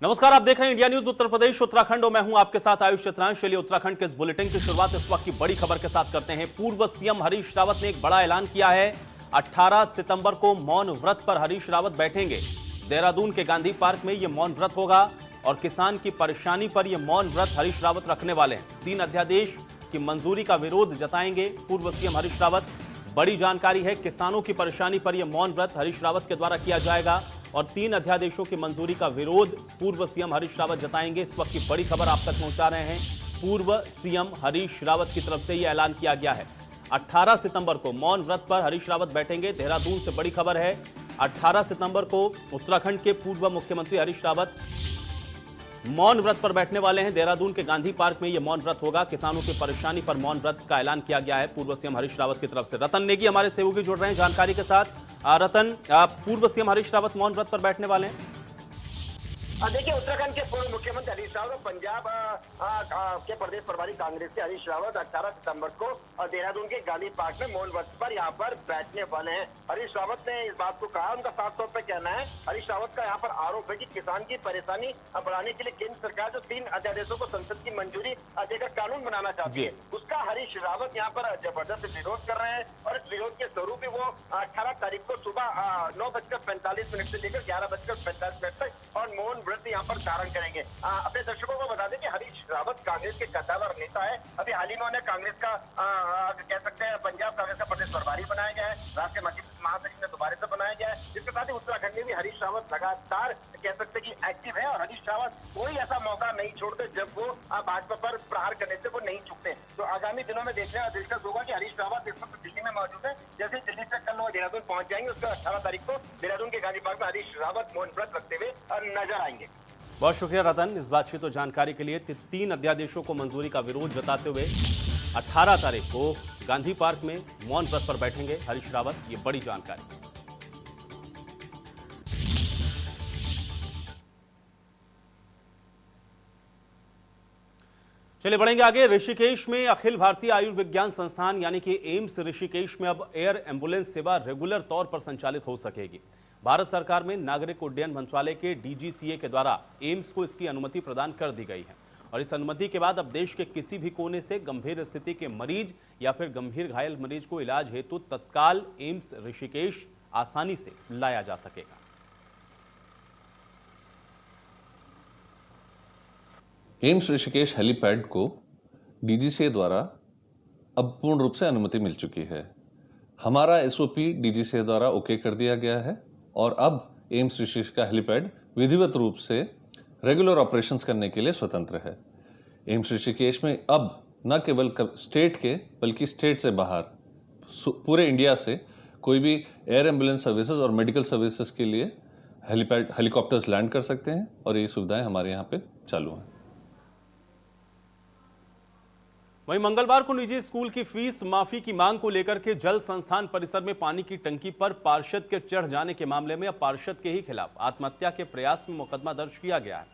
नमस्कार, आप देख रहे हैं इंडिया न्यूज उत्तर प्रदेश उत्तराखंड और मैं हूं आपके साथ आयुष चित्रांश। चलिए उत्तराखंड के इस बुलेटिन की शुरुआत इस वक्त की बड़ी खबर के साथ करते हैं। पूर्व सीएम हरीश रावत ने एक बड़ा ऐलान किया है। 18 सितंबर को मौन व्रत पर हरीश रावत बैठेंगे। देहरादून के गांधी पार्क में यह मौन व्रत होगा और किसान की परेशानी पर यह मौन व्रत हरीश रावत रखने वाले हैं। 3 अध्यादेश की मंजूरी का विरोध जताएंगे पूर्व सीएम हरीश रावत। बड़ी जानकारी है, किसानों की परेशानी पर यह मौन व्रत हरीश रावत के द्वारा किया जाएगा और 3 अध्यादेशों की मंजूरी का विरोध पूर्व सीएम हरीश रावत जताएंगे। इस वक्त की बड़ी खबर आप तक पहुंचा रहे हैं। पूर्व सीएम हरीश रावत की तरफ से यह ऐलान किया गया है। 18 सितंबर को मौन व्रत पर हरीश रावत बैठेंगे। देहरादून से बड़ी खबर है, 18 सितंबर को उत्तराखंड के पूर्व मुख्यमंत्री हरीश रावत मौन व्रत पर बैठने वाले हैं। देहरादून के गांधी पार्क में यह मौन व्रत होगा। किसानों की परेशानी पर मौन व्रत का ऐलान किया गया है पूर्व सीएम हरीश रावत की तरफ से। रतन नेगी हमारे सहयोगी जुड़ रहे हैं जानकारी के साथ। रतन, पूर्व सीएम हरीश रावत मौन व्रत पर बैठने वाले हैं। देखिए, उत्तराखंड के पूर्व मुख्यमंत्री हरीश रावत, पंजाब के प्रदेश प्रभारी कांग्रेस के हरीश रावत 18 सितंबर को देहरादून के गांधी पार्क में मौन व्रत पर यहाँ पर बैठने वाले हैं। हरीश रावत ने इस बात को कहा, उनका साफ तौर पर कहना है। हरीश रावत का यहाँ पर आरोप है कि किसान की परेशानी बढ़ाने के लिए केंद्र सरकार जो 3 अध्यादेशों को संसद की मंजूरी देकर कानून बनाना चाहती है, उसका हरीश रावत यहाँ पर जबरदस्त विरोध कर रहे हैं और इस विरोध के स्वरूप ही वो 18 तारीख को सुबह 9:45 से लेकर 11:45 तक और मौन व्रत यहाँ पर धारण करेंगे। अपने दर्शकों को बता दें कि हरीश रावत कांग्रेस के कद्दावर नेता है। अभी हाल ही में उन्हें कांग्रेस का कह सकते हैं पंजाब कांग्रेस का प्रदेश प्रभारी बनाया गया है। राष्ट्रीय महासचिव ने दोबारा से बनाया गया है। इसके साथ ही उत्तराखंड में भी हरीश रावत लगातार कह सकते हैं कि एक्टिव है और हरीश रावत कोई ऐसा मौका नहीं छोड़ते जब वो भाजपा पर प्रहार करने से वो नहीं चुकते। तो आगामी दिनों में देखने का दिलचस्प होगा कि हरीश रावत इस वक्त दिल्ली में मौजूद है। जैसे दिल्ली से कल वो देहरादून पहुंच जाएंगे, उसके 18 तारीख को देहरादून के गांधी पार्क में हरीश रावत मौन व्रत रखते हुए नजर आएंगे। बहुत शुक्रिया रतन इस बातचीत और जानकारी के लिए। 3 अध्यादेशों को मंजूरी का विरोध जताते हुए 18 तारीख को गांधी पार्क में मौन व्रत पर बैठेंगे हरीश रावत। ये बड़ी जानकारी। चलिए बढ़ेंगे आगे। ऋषिकेश में अखिल भारतीय आयुर्विज्ञान संस्थान यानी कि एम्स ऋषिकेश में अब एयर एम्बुलेंस सेवा रेगुलर तौर पर संचालित हो सकेगी। भारत सरकार में नागरिक उड्डयन मंत्रालय के डीजीसीए के द्वारा एम्स को इसकी अनुमति प्रदान कर दी गई है और इस अनुमति के बाद अब देश के किसी भी कोने से गंभीर स्थिति के मरीज या फिर गंभीर घायल मरीज को इलाज हेतु तत्काल एम्स ऋषिकेश आसानी से लाया जा सकेगा। एम्स ऋषिकेश हेलीपैड को डीजीसीए द्वारा अब पूर्ण रूप से अनुमति मिल चुकी है। हमारा एसओपी डीजीसीए द्वारा ओके कर दिया गया है और अब एम्स ऋषिकेश का हेलीपैड विधिवत रूप से रेगुलर ऑपरेशंस करने के लिए स्वतंत्र है। एम्स ऋषिकेश में अब न केवल स्टेट के बल्कि स्टेट से बाहर पूरे इंडिया से कोई भी एयर एम्बुलेंस सर्विसेज और मेडिकल सर्विसेज के लिए हेलीकॉप्टर्स लैंड कर सकते हैं और ये सुविधाएं हमारे यहाँ पे चालू हैं। वहीं मंगलवार को निजी स्कूल की फीस माफी की मांग को लेकर के जल संस्थान परिसर में पानी की टंकी पर पार्षद के चढ़ जाने के मामले में अब पार्षद के ही खिलाफ आत्महत्या के प्रयास में मुकदमा दर्ज किया गया है।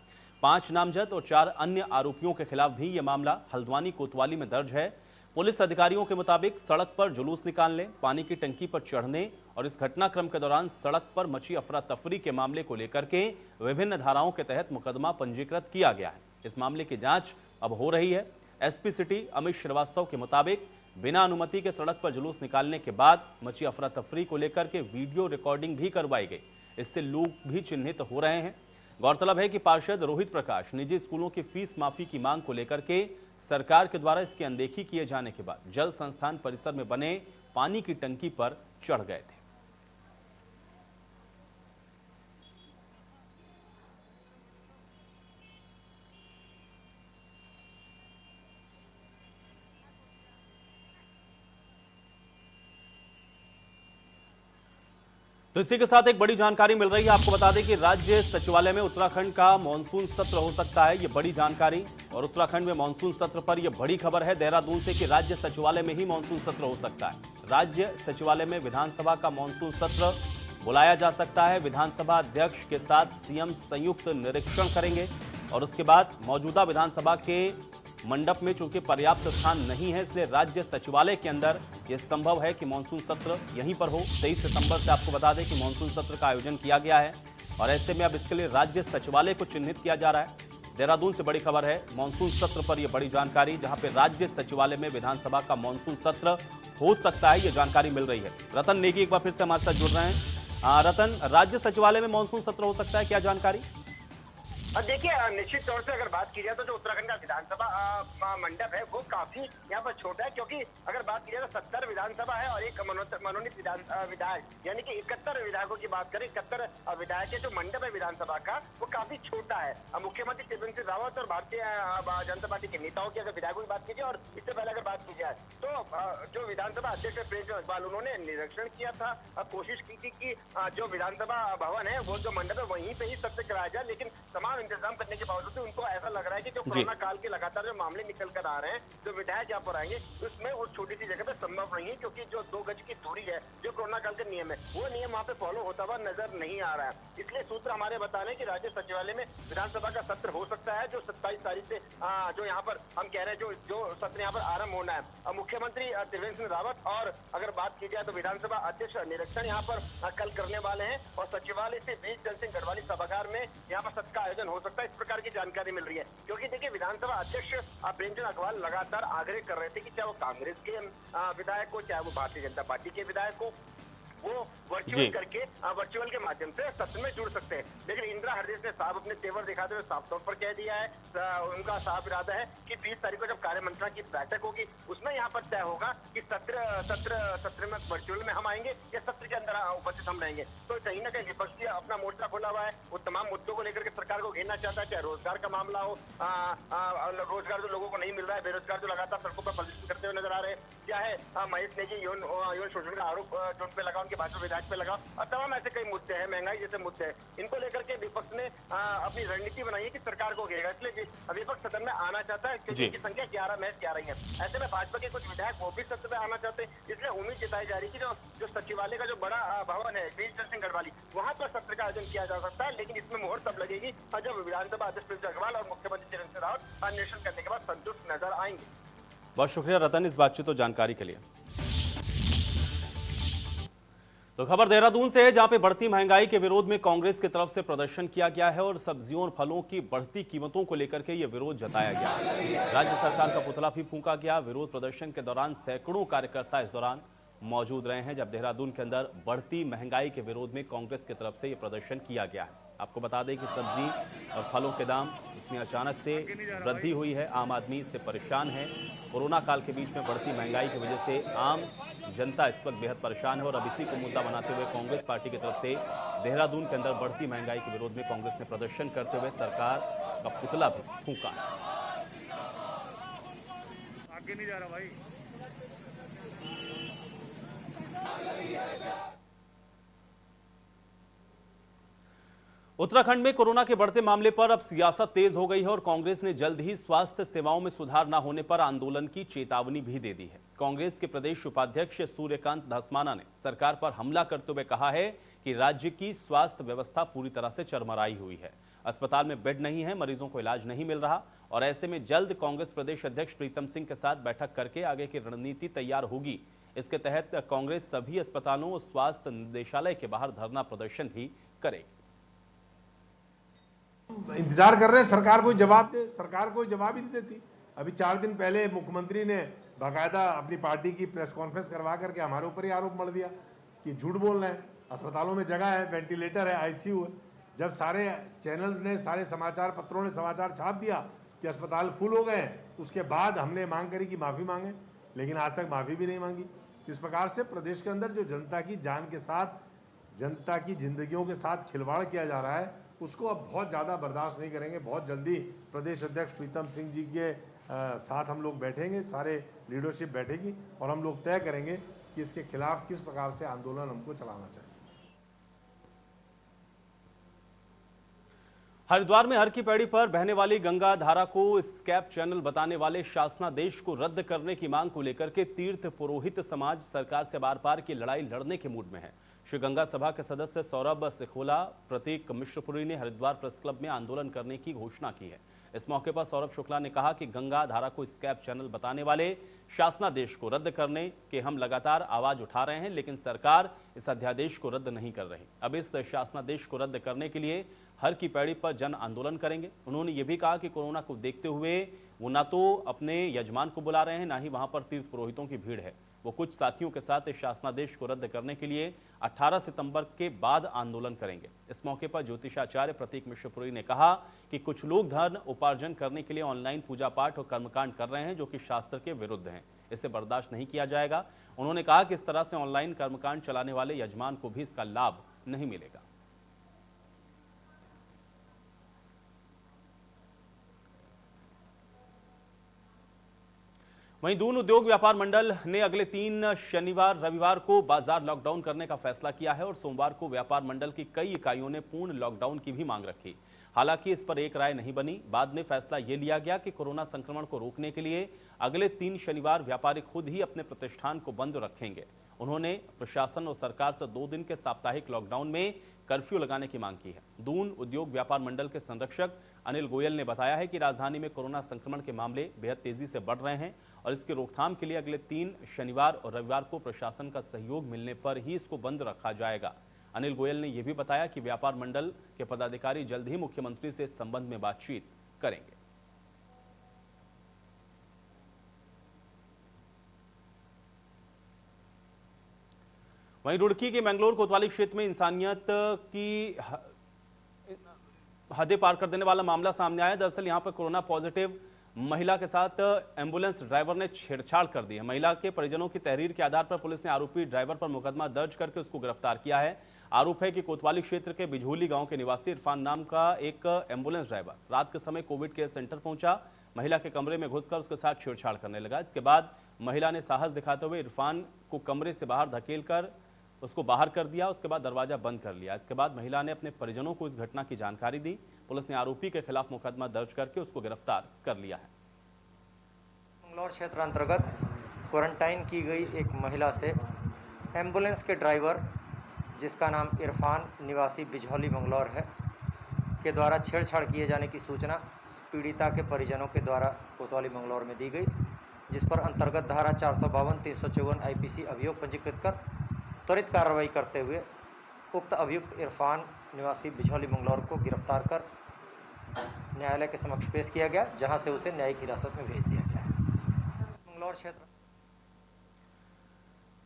5 नामजद और 4 अन्य आरोपियों के खिलाफ भी यह मामला हल्द्वानी कोतवाली में दर्ज है। पुलिस अधिकारियों के मुताबिक सड़क पर जुलूस निकालने, पानी की टंकी पर चढ़ने और इस घटनाक्रम के दौरान सड़क पर मची अफरा तफरी के मामले को लेकर के विभिन्न धाराओं के तहत मुकदमा पंजीकृत किया गया है। इस मामले की जांच अब हो रही है। एसपी सिटी अमित श्रीवास्तव के मुताबिक बिना अनुमति के सड़क पर जुलूस निकालने के बाद मची अफरा तफरी को लेकर के वीडियो रिकॉर्डिंग भी करवाई गई। इससे लोग भी चिन्हित हो रहे हैं। गौरतलब है कि पार्षद रोहित प्रकाश निजी स्कूलों की फीस माफी की मांग को लेकर के सरकार के द्वारा इसकी अनदेखी किए जाने के बाद जल संस्थान परिसर में बने पानी की टंकी पर चढ़ गए थे। तो इसी के साथ एक बड़ी जानकारी मिल रही है। आपको बता दें कि राज्य सचिवालय में उत्तराखंड का मानसून सत्र हो सकता है। ये बड़ी जानकारी और उत्तराखंड में मानसून सत्र पर यह बड़ी खबर है देहरादून से कि राज्य सचिवालय में ही मानसून सत्र हो सकता है। राज्य सचिवालय में विधानसभा का मानसून सत्र बुलाया जा सकता है। विधानसभा अध्यक्ष के साथ सीएम संयुक्त निरीक्षण करेंगे और उसके बाद मौजूदा विधानसभा के मंडप में चूंकि पर्याप्त स्थान नहीं है, इसलिए राज्य सचिवालय के अंदर यह संभव है कि मानसून सत्र यहीं पर हो। 23 सितंबर से आपको बता दें कि मानसून सत्र का आयोजन किया गया है। और ऐसे में अब इसके लिए राज्य सचिवालय को चिन्हित किया जा रहा है। देहरादून से बड़ी खबर है, मानसून सत्र पर यह बड़ी जानकारी, जहां पे राज्य सचिवालय में विधानसभा का मानसून सत्र हो सकता है, यह जानकारी मिल रही है। रतन नेगी एक बार फिर से हमारे साथ जुड़ रहे हैं। रतन, राज्य सचिवालय में मानसून सत्र हो सकता है, क्या जानकारी? देखिए, निश्चित तौर से अगर बात की जाए तो जो उत्तराखंड का विधानसभा मंडप है वो काफी यहाँ पर छोटा है, क्योंकि अगर बात की जाए तो 70 विधानसभा है और एक मनोनीत विधायक, यानी कि 71 विधायकों की बात करें, 71 विधायक के जो मंडप है विधानसभा का वो काफी छोटा है। मुख्यमंत्री त्रिवेंद्र सिंह रावत और भारतीय जनता पार्टी के नेताओं की अगर विधायकों की बात कीजिए और इससे पहले अगर बात की जाए तो जो विधानसभा अध्यक्ष प्रेमचंद अग्रवाल, उन्होंने निरीक्षण किया था, कोशिश की थी कि जो विधानसभा भवन है वो जो मंडप है वहीं पे ही सत्र कराया जाए, लेकिन तमाम इंतजाम करने के बावजूद उनको ऐसा लग रहा है कि जो कोरोना काल के लगातार जो मामले निकल कर आ रहे हैं, जो विधायक यहाँ पर आएंगे उसमें उस छोटी सी जगह पे संभव नहीं है, क्योंकि जो 2 गज की दूरी है जो कोरोना काल का नियम है वो नियम वहाँ पे फॉलो होता हुआ नजर नहीं आ रहा है। इसलिए सूत्र हमारे बता रहे हैं कि राज्य सचिवालय में विधानसभा का सत्र हो सकता है, जो 27 तारीख से जो यहाँ पर हम कह रहे हैं जो सत्र यहाँ पर आरंभ होना है। मुख्यमंत्री त्रिवेंद्र सिंह रावत और अगर बात की जाए तो विधानसभा अध्यक्ष निरीक्षण यहाँ पर कल करने वाले हैं और सचिवालय से वीर चंद्र सिंह गढ़वाली सभागार में यहाँ पर सत्र का आयोजन हो सकता है, इस प्रकार की जानकारी मिल रही है। क्योंकि देखिए, विधानसभा अध्यक्ष प्रेमचंद अग्रवाल लगातार आग्रह कर रहे थे कि चाहे वो कांग्रेस के विधायक हो, चाहे वो भारतीय जनता पार्टी के विधायक हो, वो वर्चुअल के माध्यम से सत्र में जुड़ सकते हैं। लेकिन इंदिरा हृदय ने साहब अपने तेवर दिखाते हुए साफ तौर पर कह दिया है, उनका साफ इरादा है कि 20 तारीख को जब कार्यमंत्रणा की बैठक होगी उसमें यहाँ पर तय होगा कि सत्र में वर्चुअल में हम आएंगे या सत्र के अंदर उपस्थित हम रहेंगे। तो कहीं ना कहीं विपक्ष अपना मोर्चा खोला हुआ है, वो तमाम मुद्दों को लेकर के सरकार को घेरना चाहता है, चाहे रोजगार का मामला हो, रोजगार जो लोगों को नहीं मिल रहा है, बेरोजगार जो लगातार सड़कों पर प्रदर्शन करते हुए नजर आ रहे हैं, चाहे महेश नेगी यौन शोषण का आरोप जो उन पे लगा, उनके भाजपा विधायक पे लगा, और तमाम ऐसे कई मुद्दे हैं, महंगाई जैसे मुद्दे हैं, इनको लेकर के विपक्ष ने अपनी रणनीति बनाई है कि सरकार को घेरेगा। इसलिए विपक्ष सदन में आना चाहता है, क्योंकि इनकी संख्या 11 महज 11 ही है। ऐसे में भाजपा के कुछ विधायक वो भी सत्र में आना चाहते हैं, इसलिए उम्मीद जताई जा रही है कि जो सचिवालय का जो बड़ा भवन है वीर चंद्र सिंह गढ़वाली, वहां पर सत्र का आयोजन किया जा सकता है। लेकिन इसमें मुहूर्त तब लगेगी जब विधानसभा अध्यक्ष प्रेमचंद अग्रवाल और मुख्यमंत्री त्रिवेंद्र सिंह रावत निरीक्षण करने के बाद संतुष्ट नजर आएंगे। बहुत शुक्रिया रतन इस बातचीत और जानकारी के लिए। तो खबर देहरादून से है, जहां पे बढ़ती महंगाई के विरोध में कांग्रेस की तरफ से प्रदर्शन किया गया है और सब्जियों और फलों की बढ़ती कीमतों को लेकर के यह विरोध जताया गया है। राज्य सरकार का पुतला भी फूंका गया। विरोध प्रदर्शन के दौरान सैकड़ों कार्यकर्ता इस दौरान मौजूद रहे हैं, जब देहरादून के अंदर बढ़ती महंगाई के विरोध में कांग्रेस की तरफ से यह प्रदर्शन किया गया है। आपको बता दें कि सब्जी और फलों के दाम इसमें अचानक से वृद्धि हुई है, आम आदमी इससे परेशान है। कोरोना काल के बीच में बढ़ती महंगाई की वजह से आम जनता इस वक्त बेहद परेशान है और अब इसी को मुद्दा बनाते हुए कांग्रेस पार्टी की तरफ से देहरादून के अंदर बढ़ती महंगाई के विरोध में कांग्रेस ने प्रदर्शन करते हुए सरकार का पुतला भी फूंका। आगे नहीं जा रहा भाई। उत्तराखंड में कोरोना के बढ़ते मामले पर अब सियासत तेज हो गई है और कांग्रेस ने जल्द ही स्वास्थ्य सेवाओं में सुधार न होने पर आंदोलन की चेतावनी भी दे दी है। कांग्रेस के प्रदेश उपाध्यक्ष सूर्यकांत धस्माना ने सरकार पर हमला करते हुए कहा है कि राज्य की स्वास्थ्य व्यवस्था पूरी तरह से चरमराई हुई है। अस्पताल में बेड नहीं है, मरीजों को इलाज नहीं मिल रहा और ऐसे में जल्द कांग्रेस प्रदेश अध्यक्ष प्रीतम सिंह के साथ बैठक करके आगे की रणनीति तैयार होगी। इसके तहत कांग्रेस सभी अस्पतालों और स्वास्थ्य निदेशालय के बाहर धरना प्रदर्शन भी करेगी। इंतजार कर रहे हैं सरकार कोई जवाब दे, सरकार कोई जवाब ही नहीं देती। अभी 4 दिन पहले मुख्यमंत्री ने बाकायदा अपनी पार्टी की प्रेस कॉन्फ्रेंस करवा करके हमारे ऊपर ही आरोप मढ़ दिया कि झूठ बोल रहे हैं, अस्पतालों में जगह है, वेंटिलेटर है, आईसीयू है। जब सारे चैनल्स ने, सारे समाचार पत्रों ने समाचार छाप दिया कि अस्पताल फुल हो गए हैं, उसके बाद हमने मांग करी कि माफ़ी मांगे, लेकिन आज तक माफ़ी भी नहीं मांगी। इस प्रकार से प्रदेश के अंदर जो जनता की जान के साथ, जनता की जिंदगियों के साथ खिलवाड़ किया जा रहा है, उसको अब बहुत ज़्यादा बर्दाश्त नहीं करेंगे। बहुत जल्दी प्रदेश अध्यक्ष प्रीतम सिंह जी के साथ हम लोग बैठेंगे, सारे लीडरशिप बैठेगी और हम लोग तय करेंगे कि इसके खिलाफ किस प्रकार से आंदोलन हमको चलाना चाहिए। हरिद्वार में हर की पैड़ी पर बहने वाली गंगा धारा को स्कैप चैनल बताने वाले शासनादेश को रद्द करने की मांग को लेकर के तीर्थ पुरोहित समाज सरकार से बार बार की लड़ाई लड़ने के मूड में है। श्री गंगा सभा के सदस्य सौरभ सिखोला, प्रतीक मिश्रपुरी ने हरिद्वार प्रेस क्लब में आंदोलन करने की घोषणा की है। इस मौके पर सौरभ शुक्ला ने कहा कि गंगा धारा को स्कैप चैनल बताने वाले शासनादेश को रद्द करने के हम लगातार आवाज उठा रहे हैं, लेकिन सरकार इस अध्यादेश को रद्द नहीं कर रही। अब इस शासनादेश को रद्द करने के लिए हर की पैड़ी पर जन आंदोलन करेंगे। उन्होंने ये भी कहा कि कोरोना को देखते हुए वो ना तो अपने यजमान को बुला रहे हैं, ना ही वहां पर तीर्थ पुरोहितों की भीड़ है। वो कुछ साथियों के साथ इस शासनादेश को रद्द करने के लिए 18 सितंबर के बाद आंदोलन करेंगे। इस मौके पर ज्योतिषाचार्य प्रतीक मिश्रपुरी ने कहा कि कुछ लोग धन उपार्जन करने के लिए ऑनलाइन पूजा पाठ और कर्मकांड कर रहे हैं, जो कि शास्त्र के विरुद्ध हैं। इसे बर्दाश्त नहीं किया जाएगा। उन्होंने कहा कि इस तरह से ऑनलाइन कर्मकांड चलाने वाले यजमान को भी इसका लाभ नहीं मिलेगा। वहीं दून उद्योग व्यापार मंडल ने अगले 3 शनिवार रविवार को बाजार लॉकडाउन करने का फैसला किया है और सोमवार को व्यापार मंडल की कई इकाइयों ने पूर्ण लॉकडाउन की भी मांग रखी। हालांकि इस पर एक राय नहीं बनी। बाद में फैसला ये लिया गया कि कोरोना संक्रमण को रोकने के लिए अगले 3 शनिवार व्यापारी खुद ही अपने प्रतिष्ठान को बंद रखेंगे। उन्होंने प्रशासन और सरकार से 2 दिन के साप्ताहिक लॉकडाउन में कर्फ्यू लगाने की मांग की है। दून उद्योग व्यापार मंडल के संरक्षक अनिल गोयल ने बताया है कि राजधानी में कोरोना संक्रमण के मामले बेहद तेजी से बढ़ रहे हैं और इसकी रोकथाम के लिए अगले 3 शनिवार और रविवार को प्रशासन का सहयोग मिलने पर ही इसको बंद रखा जाएगा। अनिल गोयल ने यह भी बताया कि व्यापार मंडल के पदाधिकारी जल्द ही मुख्यमंत्री से इस संबंध में बातचीत करेंगे। वहीं रुड़की के मैंगलोर कोतवाली क्षेत्र में इंसानियत की हदें पार कर देने वाला मामला सामने आया। दरअसल यहां पर कोरोना पॉजिटिव महिला के साथ एम्बुलेंस ड्राइवर ने छेड़छाड़ कर दी है। महिला के परिजनों की तहरीर के आधार पर पुलिस ने आरोपी ड्राइवर पर मुकदमा दर्ज करके उसको गिरफ्तार किया है। आरोप है कि कोतवाली क्षेत्र के बिझोली गांव के निवासी इरफान नाम का एक एम्बुलेंस ड्राइवर रात के समय कोविड केयर सेंटर पहुंचा। महिला के कमरे में घुसकर उसके साथ छेड़छाड़ करने लगा। इसके बाद महिला ने साहस दिखाते हुए इरफान को कमरे से बाहर धकेलकर उसको बाहर कर दिया। उसके बाद दरवाजा बंद कर लिया। इसके बाद महिला ने अपने परिजनों को इस घटना की जानकारी दी। पुलिस ने आरोपी के खिलाफ मुकदमा दर्ज करके उसको गिरफ्तार कर लिया है। मंगलौर क्षेत्र अंतर्गत क्वारंटाइन की गई एक महिला से एम्बुलेंस के ड्राइवर, जिसका नाम इरफान निवासी बिझौली मंगलौर है, के द्वारा छेड़छाड़ किए जाने की सूचना पीड़िता के परिजनों के द्वारा कोतवाली मंगलौर में दी गई, जिस पर अंतर्गत धारा 452, 354 आईपीसी अभियोग पंजीकृत कर त्वरित कार्रवाई करते हुए उक्त अभियुक्त इरफान निवासी बिझौली मंगलौर को गिरफ्तार कर न्यायालय के समक्ष पेश किया गया, जहां से उसे न्यायिक हिरासत में भेज दिया गया है। मंगलौर क्षेत्र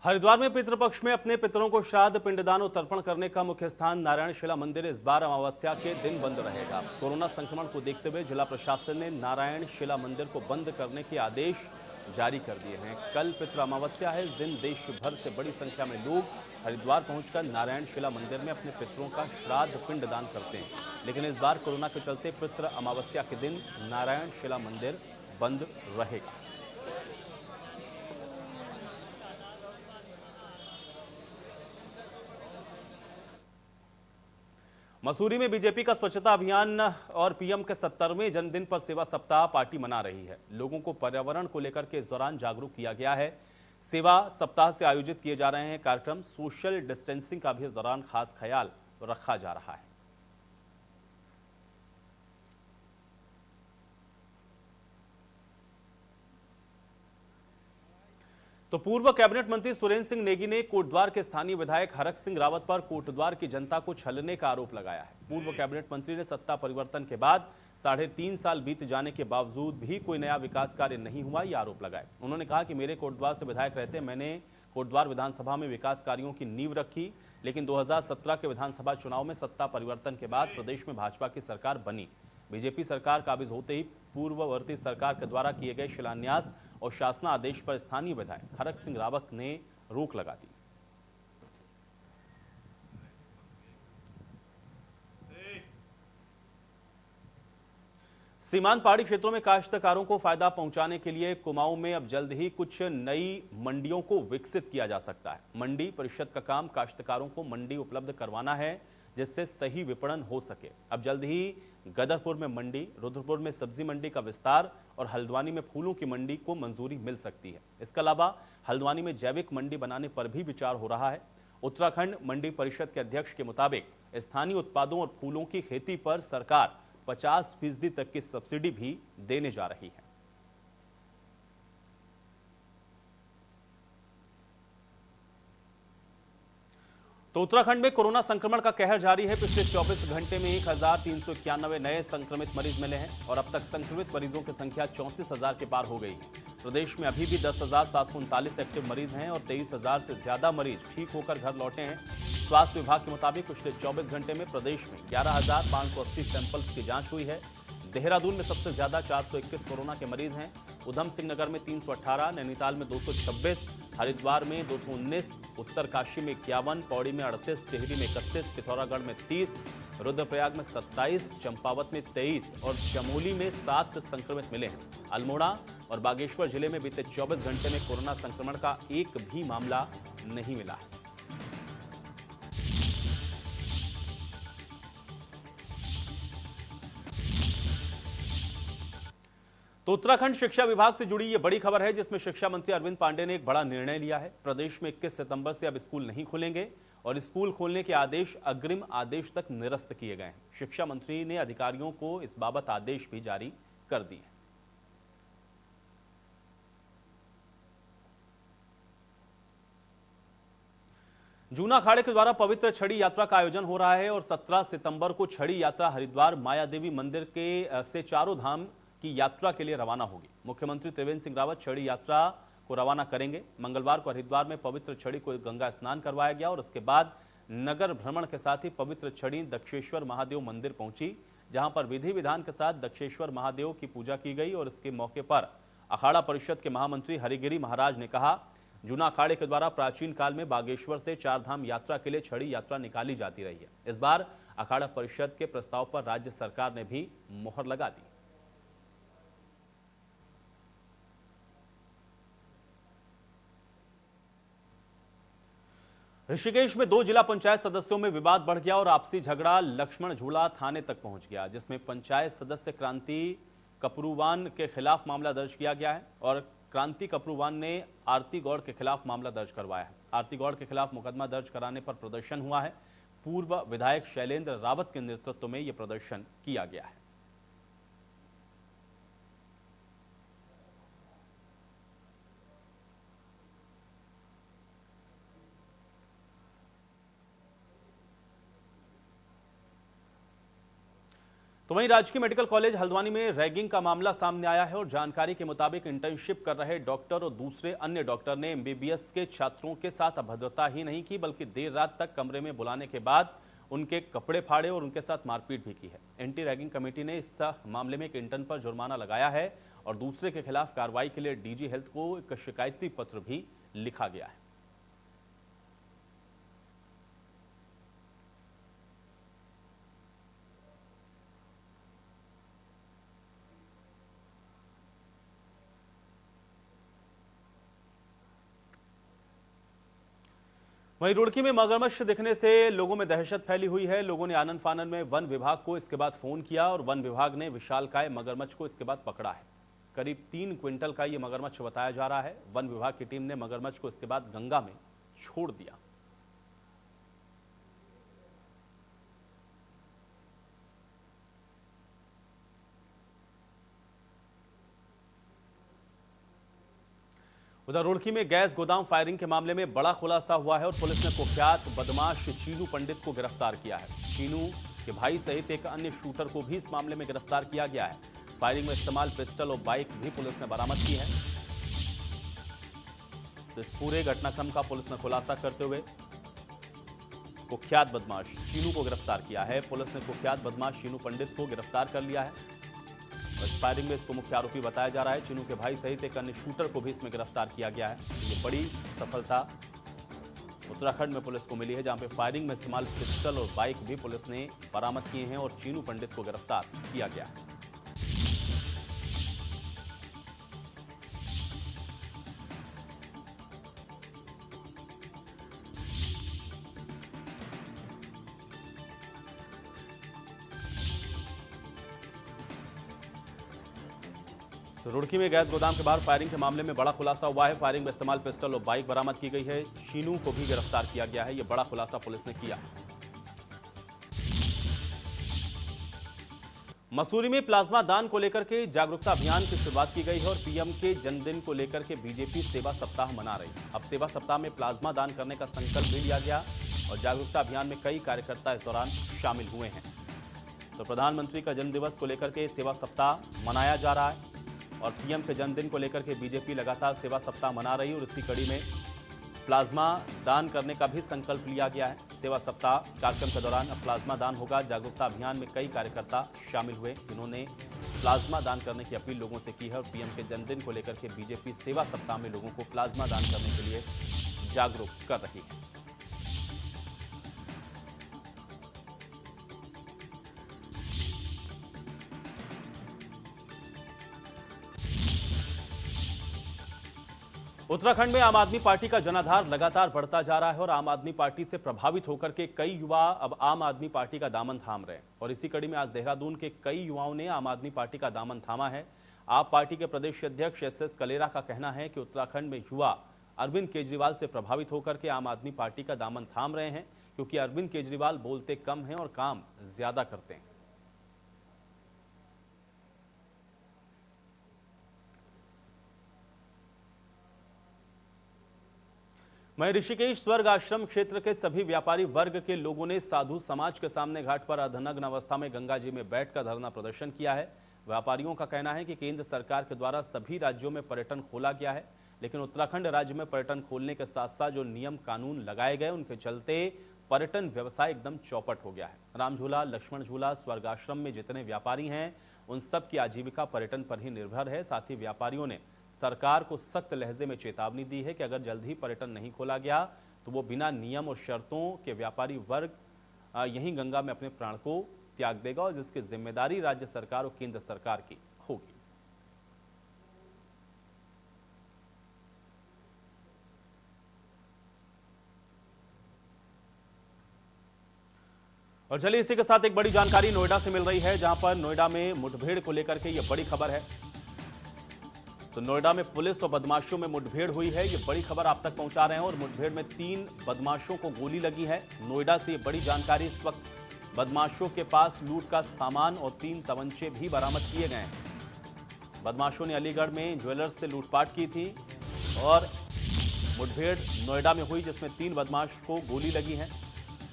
हरिद्वार में पितृपक्ष में अपने पितरों को श्राद्ध, पिंडदान और तर्पण करने का मुख्य स्थान नारायण शिला मंदिर इस बार अमावस्या के दिन बंद रहेगा। कोरोना संक्रमण को देखते हुए जिला प्रशासन ने नारायण शिला मंदिर को बंद करने के आदेश जारी कर दिए हैं। कल पितृ अमावस्या है। इस दिन देश भर से बड़ी संख्या में लोग हरिद्वार पहुंचकर नारायण शिला मंदिर में अपने पितरों का श्राद्ध, पिंडदान करते हैं, लेकिन इस बार कोरोना के चलते पितृ अमावस्या के दिन नारायण शिला मंदिर बंद रहेगा। मसूरी में बीजेपी का स्वच्छता अभियान और पीएम के 70वें जन्मदिन पर सेवा सप्ताह पार्टी मना रही है। लोगों को पर्यावरण को लेकर के इस दौरान जागरूक किया गया है। सेवा सप्ताह से आयोजित किए जा रहे हैं कार्यक्रम। सोशल डिस्टेंसिंग का भी इस दौरान खास ख्याल रखा जा रहा है। तो पूर्व कैबिनेट मंत्री सुरेंद्र सिंह नेगी ने कोटद्वार के स्थानीय विधायक हरक सिंह रावत पर कोटद्वार की जनता को छलने का आरोप लगाया है। पूर्व कैबिनेट मंत्री ने सत्ता परिवर्तन के बाद 3.5 साल बीत जाने के बावजूद भी कोई नया विकास कार्य नहीं हुआ, यह आरोप लगाए। उन्होंने कहा कि मेरे कोटद्वार से विधायक रहते मैंने कोटद्वार विधानसभा में विकास कार्यों की नींव रखी, लेकिन 2017 के विधानसभा चुनाव में सत्ता परिवर्तन के बाद प्रदेश में भाजपा की सरकार बनी। बीजेपी सरकार काबिज होते ही पूर्ववर्ती सरकार के द्वारा किए गए शिलान्यास और शासनादेश पर स्थानीय विधायक हरक सिंह रावत ने रोक लगा दी। सीमांत पहाड़ी क्षेत्रों में काश्तकारों को फायदा पहुंचाने के लिए कुमाऊं में अब जल्द ही कुछ नई मंडियों को विकसित किया जा सकता है। मंडी परिषद का काम काश्तकारों को मंडी उपलब्ध करवाना है, जिससे सही विपणन हो सके। अब जल्द ही गदरपुर में मंडी, रुद्रपुर में सब्जी मंडी का विस्तार और हल्द्वानी में फूलों की मंडी को मंजूरी मिल सकती है। इसके अलावा हल्द्वानी में जैविक मंडी बनाने पर भी विचार हो रहा है। उत्तराखंड मंडी परिषद के अध्यक्ष के मुताबिक स्थानीय उत्पादों और फूलों की खेती पर सरकार 50% तक की सब्सिडी भी देने जा रही है। तो उत्तराखंड में कोरोना संक्रमण का कहर जारी है। पिछले 24 घंटे में 1391 नए संक्रमित मरीज मिले हैं और अब तक संक्रमित मरीजों की संख्या 34,000 के पार हो गई है। प्रदेश में अभी भी 10,739 एक्टिव मरीज हैं और 23,000 से ज्यादा मरीज ठीक होकर घर लौटे हैं। स्वास्थ्य विभाग के मुताबिक पिछले 24 घंटे में प्रदेश में 11,580 सैंपल्स की जांच हुई है। देहरादून में सबसे ज्यादा 421 कोरोना के मरीज हैं। उधम सिंह नगर में 318, नैनीताल में 226, हरिद्वार में 219, उत्तरकाशी में 51, पौड़ी में 38, टिहरी में 31, पिथौरागढ़ में 30, रुद्रप्रयाग में 27, चंपावत में 23 और चमोली में 7 संक्रमित मिले हैं। अल्मोड़ा और बागेश्वर जिले में बीते 24 घंटे में कोरोना संक्रमण का एक भी मामला नहीं मिला है। तो उत्तराखंड शिक्षा विभाग से जुड़ी यह बड़ी खबर है, जिसमें शिक्षा मंत्री अरविंद पांडे ने एक बड़ा निर्णय लिया है। प्रदेश में 21 सितंबर से अब स्कूल नहीं खुलेंगे और स्कूल खोलने के आदेश अग्रिम आदेश तक निरस्त किए गए हैं। शिक्षा मंत्री ने अधिकारियों को इस बाबत आदेश भी जारी कर दिए। जूना अखाड़े के द्वारा पवित्र छड़ी यात्रा का आयोजन हो रहा है और 17 सितंबर को छड़ी यात्रा हरिद्वार माया देवी मंदिर के से चारों धाम की यात्रा के लिए रवाना होगी। मुख्यमंत्री त्रिवेंद्र सिंह रावत छड़ी यात्रा को रवाना करेंगे। मंगलवार को हरिद्वार में पवित्र छड़ी को गंगा स्नान करवाया गया और उसके बाद नगर भ्रमण के साथ ही पवित्र छड़ी दक्षेश्वर महादेव मंदिर पहुंची, जहां पर विधि विधान के साथ दक्षेश्वर महादेव की पूजा की गई। और इसके मौके पर अखाड़ा परिषद के महामंत्री हरिगिरी महाराज ने कहा, जूना अखाड़े के द्वारा प्राचीन काल में बागेश्वर से चार धाम यात्रा के लिए छड़ी यात्रा निकाली जाती रही है। इस बार अखाड़ा परिषद के प्रस्ताव पर राज्य सरकार ने भी मुहर लगा दी। ऋषिकेश में 2 जिला पंचायत सदस्यों में विवाद बढ़ गया और आपसी झगड़ा लक्ष्मण झूला थाने तक पहुंच गया, जिसमें पंचायत सदस्य क्रांति कपरूवान के खिलाफ मामला दर्ज किया गया है और क्रांति कपरूवान ने आरती गौड़ के खिलाफ मामला दर्ज करवाया है। आरती गौड़ के खिलाफ मुकदमा दर्ज कराने पर प्रदर्शन हुआ है। पूर्व विधायक शैलेंद्र रावत के नेतृत्व में यह प्रदर्शन किया गया है। तो वहीं राजकीय मेडिकल कॉलेज हल्द्वानी में रैगिंग का मामला सामने आया है और जानकारी के मुताबिक इंटर्नशिप कर रहे डॉक्टर और दूसरे अन्य डॉक्टर ने एमबीबीएस के छात्रों के साथ अभद्रता ही नहीं की, बल्कि देर रात तक कमरे में बुलाने के बाद उनके कपड़े फाड़े और उनके साथ मारपीट भी की है। एंटी रैगिंग कमेटी ने इस मामले में एक इंटर्न पर जुर्माना लगाया है और दूसरे के खिलाफ कार्रवाई के लिए डीजी हेल्थ को एक शिकायती पत्र भी लिखा गया है। वहीं रुड़की में मगरमच्छ दिखने से लोगों में दहशत फैली हुई है। लोगों ने आनन फानन में वन विभाग को इसके बाद फोन किया और वन विभाग ने विशालकाय मगरमच्छ को इसके बाद पकड़ा है। करीब 3 क्विंटल का यह मगरमच्छ बताया जा रहा है। वन विभाग की टीम ने मगरमच्छ को इसके बाद गंगा में छोड़ दिया। उधर रुड़की में गैस गोदाम फायरिंग के मामले में बड़ा खुलासा हुआ है और पुलिस ने कुख्यात बदमाश चीनू पंडित को गिरफ्तार किया है। चीनू के भाई सहित एक अन्य शूटर को भी इस मामले में गिरफ्तार किया गया है। फायरिंग में इस्तेमाल पिस्टल और बाइक भी पुलिस ने बरामद की है। तो इस पूरे घटनाक्रम का पुलिस ने खुलासा करते हुए कुख्यात बदमाश चीनू को गिरफ्तार किया है। पुलिस ने कुख्यात बदमाश चीनू पंडित को गिरफ्तार कर लिया है। इस फायरिंग में इसको मुख्य आरोपी बताया जा रहा है। चीनू के भाई सहित एक अन्य शूटर को भी इसमें गिरफ्तार किया गया है। ये बड़ी सफलता उत्तराखंड में पुलिस को मिली है, जहां पे फायरिंग में इस्तेमाल पिस्टल और बाइक भी पुलिस ने बरामद किए हैं और चीनू पंडित को गिरफ्तार किया गया है। तो रुड़की में गैस गोदाम के बाहर फायरिंग के मामले में बड़ा खुलासा हुआ है। फायरिंग में इस्तेमाल पिस्टल और बाइक बरामद की गई है। शीनू को भी गिरफ्तार किया गया है। यह बड़ा खुलासा पुलिस ने किया। मसूरी में प्लाज्मा दान को लेकर के जागरूकता अभियान की शुरुआत की गई है और पीएम के जन्मदिन को लेकर के बीजेपी सेवा सप्ताह मना रही है। अब सेवा सप्ताह में प्लाज्मा दान करने का संकल्प भी लिया गया और जागरूकता अभियान में कई कार्यकर्ता इस दौरान शामिल हुए हैं। तो प्रधानमंत्री का जन्मदिवस को लेकर के सेवा सप्ताह मनाया जा रहा है और पीएम के जन्मदिन को लेकर के बीजेपी लगातार सेवा सप्ताह मना रही है और इसी कड़ी में प्लाज्मा दान करने का भी संकल्प लिया गया है। सेवा सप्ताह कार्यक्रम के दौरान अब प्लाज्मा दान होगा। जागरूकता अभियान में कई कार्यकर्ता शामिल हुए जिन्होंने प्लाज्मा दान करने की अपील लोगों से की है और पीएम के जन्मदिन को लेकर के बीजेपी सेवा सप्ताह में लोगों को प्लाज्मा दान करने के लिए जागरूक कर रही है। उत्तराखंड में आम आदमी पार्टी का जनाधार लगातार बढ़ता जा रहा है और आम आदमी पार्टी से प्रभावित होकर के कई युवा अब आम आदमी पार्टी का दामन थाम रहे हैं और इसी कड़ी में आज देहरादून के कई युवाओं ने आम आदमी पार्टी का दामन थामा है। आप पार्टी के प्रदेश अध्यक्ष एस कलेरा का कहना है कि उत्तराखंड में युवा अरविंद केजरीवाल से प्रभावित होकर के आम आदमी पार्टी का दामन थाम रहे हैं क्योंकि अरविंद केजरीवाल बोलते कम हैं और काम ज्यादा करते हैं। वहीं ऋषिकेश स्वर्ग आश्रम क्षेत्र के सभी व्यापारी वर्ग के लोगों ने साधु समाज के सामने घाट पर अर्धनग्न अवस्था में गंगा जी में बैठकर धरना प्रदर्शन किया है। व्यापारियों का कहना है कि केंद्र सरकार के द्वारा सभी राज्यों में पर्यटन खोला गया है, लेकिन उत्तराखंड राज्य में पर्यटन खोलने के साथ साथ जो नियम कानून लगाए गए उनके चलते पर्यटन व्यवसाय एकदम चौपट हो गया है। राम झूला, लक्ष्मण झूला, स्वर्ग आश्रम में जितने व्यापारी हैं उन सब की आजीविका पर्यटन पर ही निर्भर है। साथ ही व्यापारियों ने सरकार को सख्त लहजे में चेतावनी दी है कि अगर जल्द ही पर्यटन नहीं खोला गया तो वो बिना नियम और शर्तों के व्यापारी वर्ग यहीं गंगा में अपने प्राण को त्याग देगा और जिसकी जिम्मेदारी राज्य सरकार और केंद्र सरकार की होगी। और चलिए इसी के साथ एक बड़ी जानकारी नोएडा से मिल रही है, जहां पर नोएडा में मुठभेड़ को लेकर के यह बड़ी खबर है। तो नोएडा में पुलिस और बदमाशों में मुठभेड़ हुई है, ये बड़ी खबर आप तक पहुंचा रहे हैं और मुठभेड़ में 3 बदमाशों को गोली लगी है। नोएडा से ये बड़ी जानकारी। इस वक्त बदमाशों के पास लूट का सामान और 3 तमंचे भी बरामद किए गए हैं। बदमाशों ने अलीगढ़ में ज्वेलर्स से लूटपाट की थी और मुठभेड़ नोएडा में हुई जिसमें 3 बदमाश को गोली लगी है।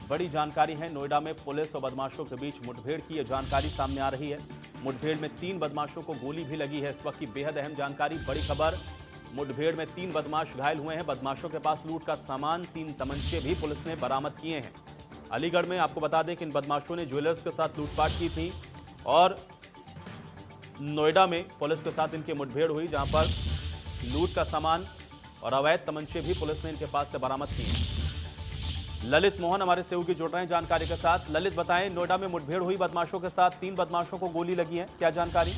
बड़ी जानकारी है, नोएडा में पुलिस और बदमाशों के बीच मुठभेड़ की यह जानकारी सामने आ रही है। मुठभेड़ में 3 बदमाशों को गोली भी लगी है। इस वक्त की बेहद अहम जानकारी, बड़ी खबर। मुठभेड़ में 3 बदमाश घायल हुए हैं। बदमाशों के पास लूट का सामान, 3 तमंचे भी पुलिस ने बरामद किए हैं। अलीगढ़ में आपको बता दें कि इन बदमाशों ने ज्वेलर्स के साथ लूटपाट की थी और नोएडा में पुलिस के साथ इनकी मुठभेड़ हुई, जहां पर लूट का सामान और अवैध तमंचे भी पुलिस ने इनके पास से बरामद किए हैं। ललित मोहन हमारे सहयोगी जुड़ रहे हैं जानकारी के साथ। ललित, बताएं, नोएडा में मुठभेड़ हुई बदमाशों के साथ, 3 बदमाशों को गोली लगी है, क्या जानकारी?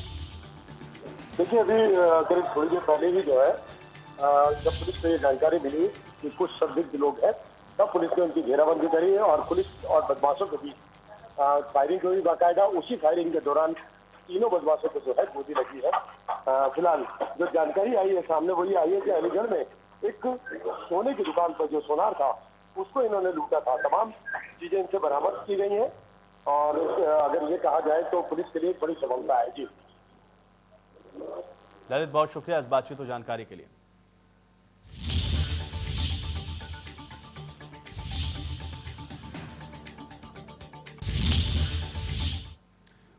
देखिए, अभी करीब थोड़ी देर पहले ही जो है जब पुलिस को ये जानकारी मिली कि कुछ संदिग्ध लोग हैं, तब पुलिस ने उनकी घेराबंदी करी है और पुलिस और बदमाशों के बीच फायरिंग हुई बाकायदा। उसी फायरिंग के दौरान तीनों बदमाशों को जो है गोली लगी है। फिलहाल जो जानकारी आई है सामने वही आई है कि अलीगढ़ में एक सोने की दुकान पर जो सोनार था उसको इन्होंने लूटा था। तमाम चीजें इनसे बरामद की गई हैं और अगर ये कहा जाए तो पुलिस के लिए एक बड़ी सफलता है। जी ललित, बहुत शुक्रिया इस बातचीत और जानकारी के लिए।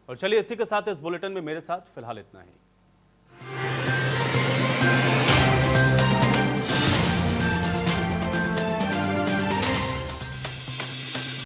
और चलिए इसी के साथ इस बुलेटिन में मेरे साथ फिलहाल इतना ही।